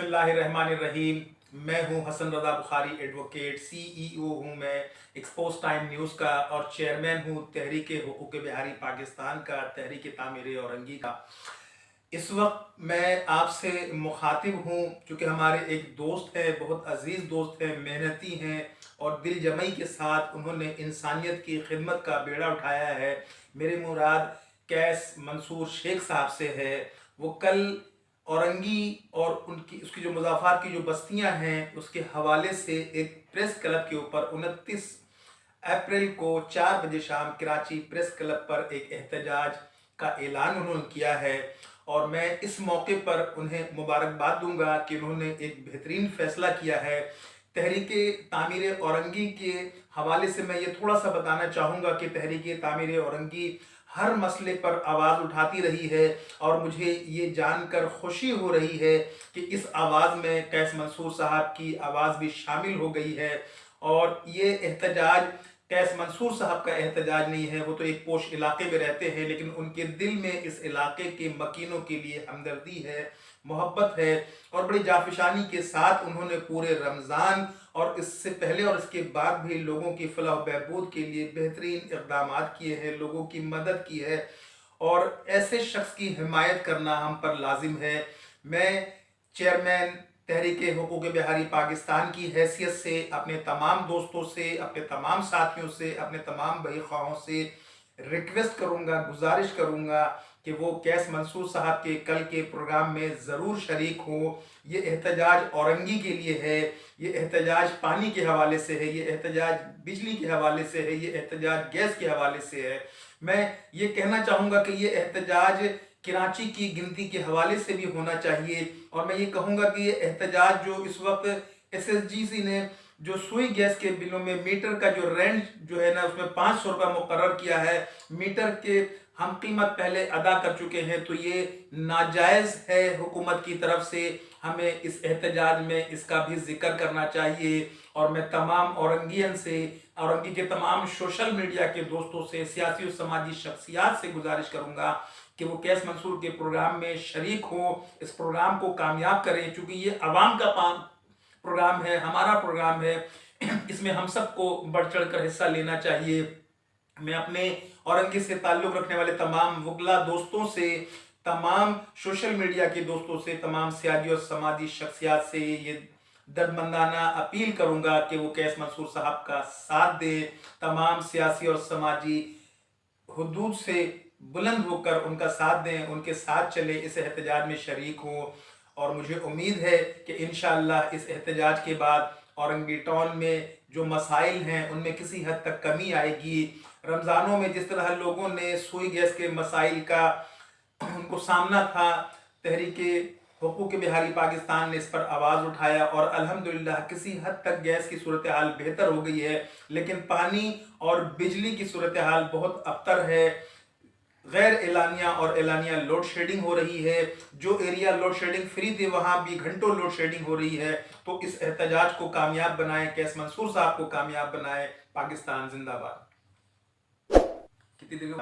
बिस्मिल्लाहिर्रहमानिर्रहीम। मैं हूं हसन रज़ा बुखारी एडवोकेट, CEO हूं मैं एक्सपोज टाइम न्यूज़ का और चेयरमैन हूं तहरीक हुकूक बिहारी पाकिस्तान का, तहरीक तामीर औरंगी का। इस वक्त मैं आपसे मुखातिब हूं चूँकि हमारे एक दोस्त हैं, बहुत अजीज़ दोस्त हैं, मेहनती हैं और दिल जमई के साथ उन्होंने इंसानियत की खिदमत का बेड़ा उठाया है। मेरे मुराद कैस मंसूर शेख साहब से है। वो कल औरंगी और उनकी उसकी जो मुज़ाफ़ात की जो बस्तियां हैं उसके हवाले से एक प्रेस क्लब के ऊपर 29 अप्रैल को 4 बजे शाम कराची प्रेस क्लब पर एक एहतजाज का ऐलान उन्होंने किया है और मैं इस मौके पर उन्हें मुबारकबाद दूंगा कि उन्होंने एक बेहतरीन फ़ैसला किया है। तहरीक तामीर औरंगी के हवाले से मैं ये थोड़ा सा बताना चाहूँगा कि तहरीक तामीर औरंगी हर मसले पर आवाज़ उठाती रही है और मुझे ये जानकर खुशी हो रही है कि इस आवाज़ में कैस मंसूर साहब की आवाज़ भी शामिल हो गई है। और ये एहतजाज कैस मंसूर साहब का एहतजाज नहीं है, वो तो एक पोश इलाके में रहते हैं, लेकिन उनके दिल में इस इलाके के मकीनों के लिए हमदर्दी है, मोहब्बत है और बड़ी जाफिशानी के साथ उन्होंने पूरे रमज़ान और इससे पहले और इसके बाद भी लोगों की फलाह बहबूद के लिए बेहतरीन इक़दाम किए हैं, लोगों की मदद की है और ऐसे शख्स की हिमायत करना हम पर लाजिम है। मैं चेयरमैन तहरीक हुकूक बिहारी पाकिस्तान की हैसियत से अपने तमाम दोस्तों से, अपने तमाम साथियों से, अपने तमाम भाई ख़वाहों से रिक्वेस्ट करूँगा, गुजारिश करूँगा कि वो कैस मंसूर साहब के कल के प्रोग्राम में ज़रूर शरीक हो। ये एहतजाज औरंगी के लिए है, ये एहतजाज पानी के हवाले से है, ये एहतजाज बिजली के हवाले से है, ये एहतजाज गैस के हवाले से है। मैं ये कहना चाहूँगा कि ये एहतजाज कराची की गिनती के हवाले से भी होना चाहिए और मैं ये कहूँगा कि ये एहतजाज जो इस वक्त SSGC ने जो सुई गैस के बिलों में मीटर का जो रेंट जो है ना उसमें 500 रुपये मुकर्रर किया है, मीटर के हम कीमत पहले अदा कर चुके हैं, तो ये नाजायज़ है हुकूमत की तरफ से। हमें इस एहतजाज में इसका भी जिक्र करना चाहिए और मैं तमाम औरंगियन से, औरंगी के तमाम सोशल मीडिया के दोस्तों से, सियासी और समाजी शख्सियात से गुजारिश करूँगा कि वो कैस मंसूर के प्रोग्राम में शरीक हो, इस प्रोग्राम को कामयाब करें, चूँकि ये अवाम का प्रोग्राम है, हमारा प्रोग्राम है, इसमें हम सबको बढ़ चढ़ कर हिस्सा लेना चाहिए। मैं अपने औरंगी से ताल्लुक़ रखने वाले तमाम वकला दोस्तों से, तमाम सोशल मीडिया के दोस्तों से, तमाम सियासी और समाजी शख्सियात से ये दर्दमंदाना अपील करूँगा कि वो कैस मंसूर साहब का साथ दें, तमाम सियासी और समाजी हुदूद से बुलंद होकर उनका साथ दें, उनके साथ चले, इस एहतजाज में शरीक हों और मुझे उम्मीद है कि इंशाअल्लाह इस एहतजाज के बाद औरंगी टाउन में जो मसाइल हैं उनमें किसी हद तक कमी आएगी। रमज़ानों में जिस तरह लोगों ने सुई गैस के मसाइल का उनको सामना था, तहरीक हुकूक बिहारी पाकिस्तान ने इस पर आवाज़ उठाया और अल्हम्दुलिल्लाह किसी हद तक गैस की सूरत हाल बेहतर हो गई है, लेकिन पानी और बिजली की सूरत हाल बहुत अबतर है। गैर एलानिया और एलानिया लोड शेडिंग हो रही है, जो एरिया लोड शेडिंग फ्री थे वहाँ भी घंटों लोड शेडिंग हो रही है। तो इस एहतजाज को कामयाब बनाएं, कैस मंसूर साहब को कामयाब बनाएं। पाकिस्तान जिंदाबाद। कितनी देर